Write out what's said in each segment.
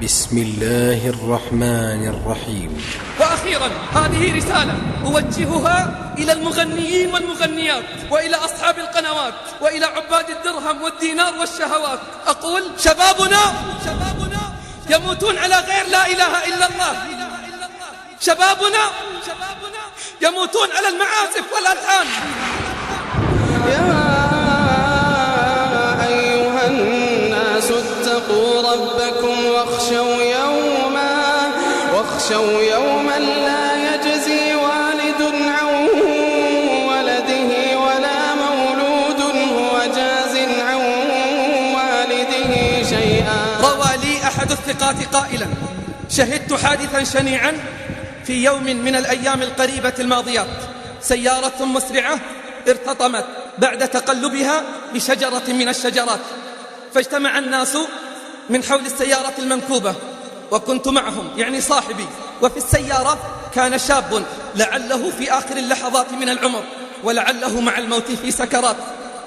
بسم الله الرحمن الرحيم. وأخيرا هذه رسالة أوجهها إلى المغنيين والمغنيات وإلى أصحاب القنوات وإلى عباد الدرهم والدينار والشهوات. أقول شبابنا يموتون على غير لا إله إلا الله. شبابنا يموتون على المعازف والألحان. يا أيها الناس اتقوا ربكم واخشوا يوما لا يجزي والد عن ولده ولا مولود هو جاز عن والده شيئا. روى لي أحد الثقات قائلا: شهدت حادثا شنيعا في يوم من الأيام القريبة الماضيات. سيارة مسرعة ارتطمت بعد تقلبها بشجرة من الشجرات، فاجتمع الناس من حول السيارة المنكوبة، وكنت معهم يعني صاحبي. وفي السيارة كان شاب لعله في آخر اللحظات من العمر، ولعله مع الموت في سكرات.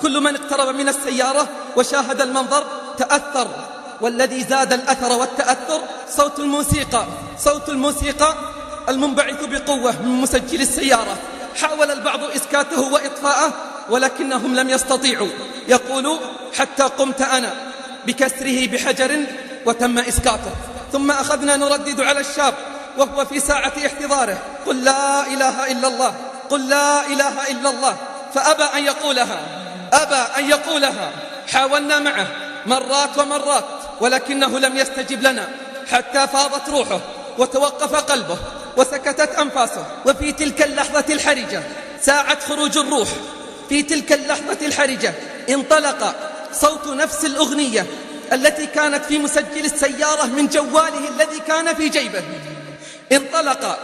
كل من اقترب من السيارة وشاهد المنظر تأثر، والذي زاد الأثر والتأثر صوت الموسيقى المنبعث بقوة من مسجل السيارة. حاول البعض إسكاته وإطفاءه ولكنهم لم يستطيعوا. يقول: حتى قمت أنا بكسره بحجر وتم إسكاته. ثم أخذنا نردد على الشاب وهو في ساعة احتضاره: قل لا إله إلا الله، قل لا إله إلا الله. فأبى أن يقولها. حاولنا معه مرات ومرات ولكنه لم يستجب لنا، حتى فاضت روحه وتوقف قلبه وسكتت أنفاسه. وفي تلك اللحظة الحرجة ساعة خروج الروح، في تلك اللحظة الحرجة انطلق صوت نفس الأغنية التي كانت في مسجل السيارة من جواله الذي كان في جيبه. انطلق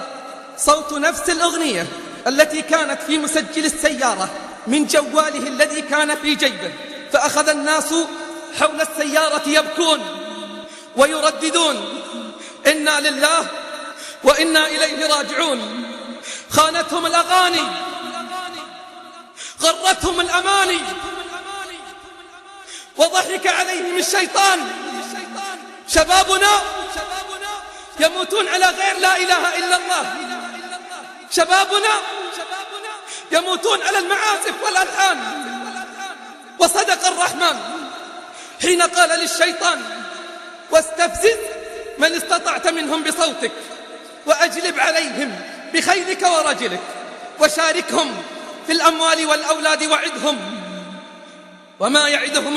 صوت نفس الأغنية التي كانت في مسجل السيارة من جواله الذي كان في جيبه. فأخذ الناس حول السيارة يبكون ويرددون: إنا لله وإنا إليه راجعون. خانتهم الأغاني، غرتهم الأماني، وضحك عليهم الشيطان. شبابنا يموتون على غير لا إله إلا الله. شبابنا يموتون على المعازف والألحان. وصدق الرحمن حين قال للشيطان: واستفزز من استطعت منهم بصوتك وأجلب عليهم بخيلك ورجلك وشاركهم في الأموال والأولاد وعدهم وما يعدهم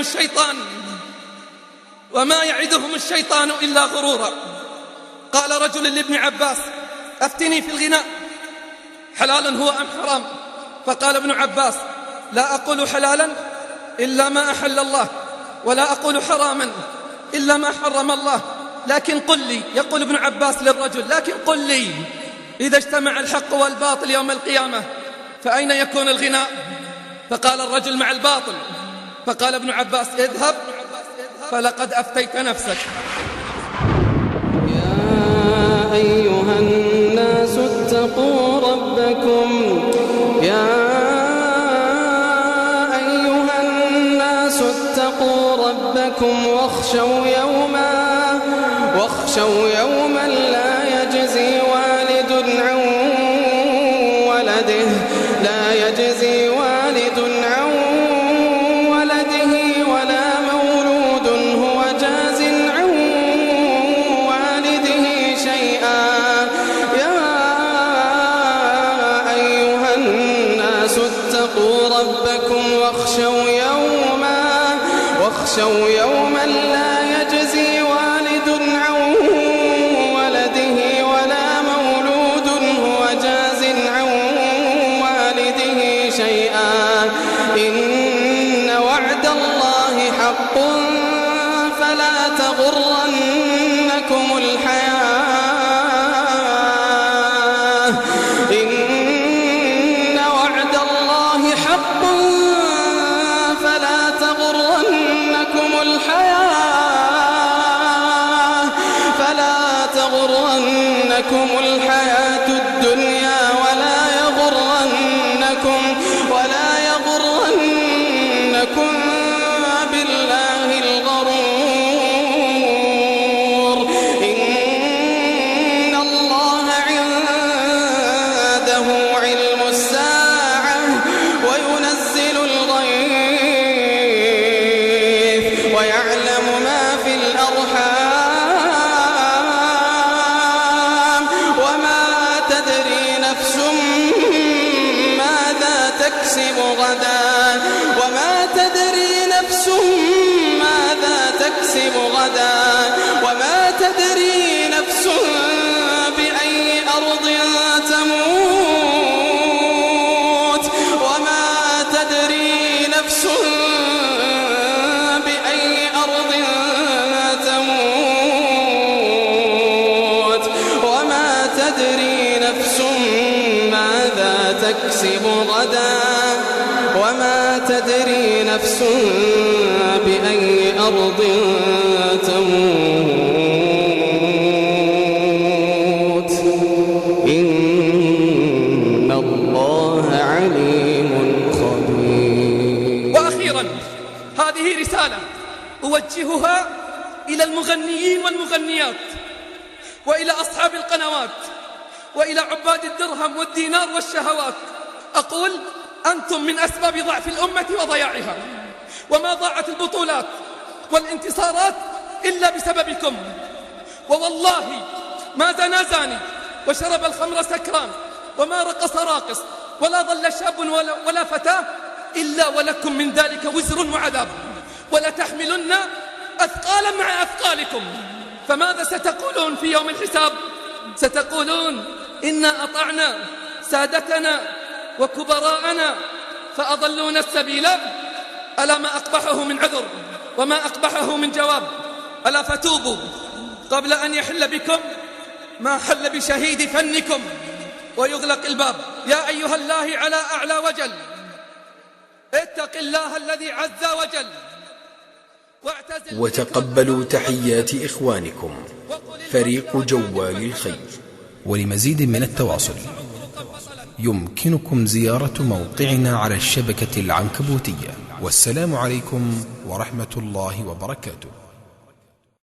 الشيطان إلا غرورا. قال رجل لابن عباس: أفتني في الغناء، حلال هو أم حرام؟ فقال ابن عباس: لا أقول حلالا إلا ما أحل الله، ولا أقول حراما إلا ما حرم الله، لكن قل لي، يقول ابن عباس للرجل، لكن قل لي إذا اجتمع الحق والباطل يوم القيامة فأين يكون الغناء؟ فقال الرجل: مع الباطل. فقال ابن عباس: اذهب فلقد أفتيت نفسك. يا أيها الناس اتقوا ربكم واخشوا يوما لا يجزي والد عن ولده ولا مولود هو جاز عن والده شيئا. يا أيها الناس اتقوا ربكم واخشوا يوما لا يجزي والد عن ولده ولا مولود هو جاز عن والده شيئا. إن وعد الله حق فلا تغرنكم الحياة. إن وعد الله حق فلا تغرنكم الحياة الدنيا ولا يغرنكم بالله الغرور. ويعلم ما في الأرحام وما تدري نفس ماذا تكسب غدا وما تدري نفس ماذا تكسب غدا وما تدري نفس بأي أرض تموت وما تدري نفس بأي أرض تموت وما تدري نفس ماذا تكسب غدا وما تدري نفس بأي أرض تموت إن الله عليم خبير. وأخيرا هذه رسالة أوجهها إلى المغنيين والمغنيات وإلى أصحاب القنوات وإلى عباد الدرهم والدينار والشهوات. أقول أنتم من أسباب ضعف الأمة وضياعها، وما ضاعت البطولات والانتصارات إلا بسببكم. ووالله ما زنى زاني وشرب الخمر سكران وما رقص راقص ولا ضل شاب ولا فتاة إلا ولكم من ذلك وزر وعذاب، ولتحملن أثقالا مع أثقالكم. فماذا ستقولون في يوم الحساب؟ ستقولون إنا أطعنا سادتنا وكبراءنا فأضلونا السبيل. ألا ما أقبحه من عذر وما أقبحه من جواب. ألا فتوبوا قبل أن يحل بكم ما حل بشهيد فنكم ويغلق الباب. يا أيها الله على أعلى وجل، اتق الله الذي عز وجل وتقبلوا تحيات إخوانكم فريق جوال الخير. ولمزيد من التواصل يمكنكم زيارة موقعنا على الشبكة العنكبوتية. والسلام عليكم ورحمة الله وبركاته.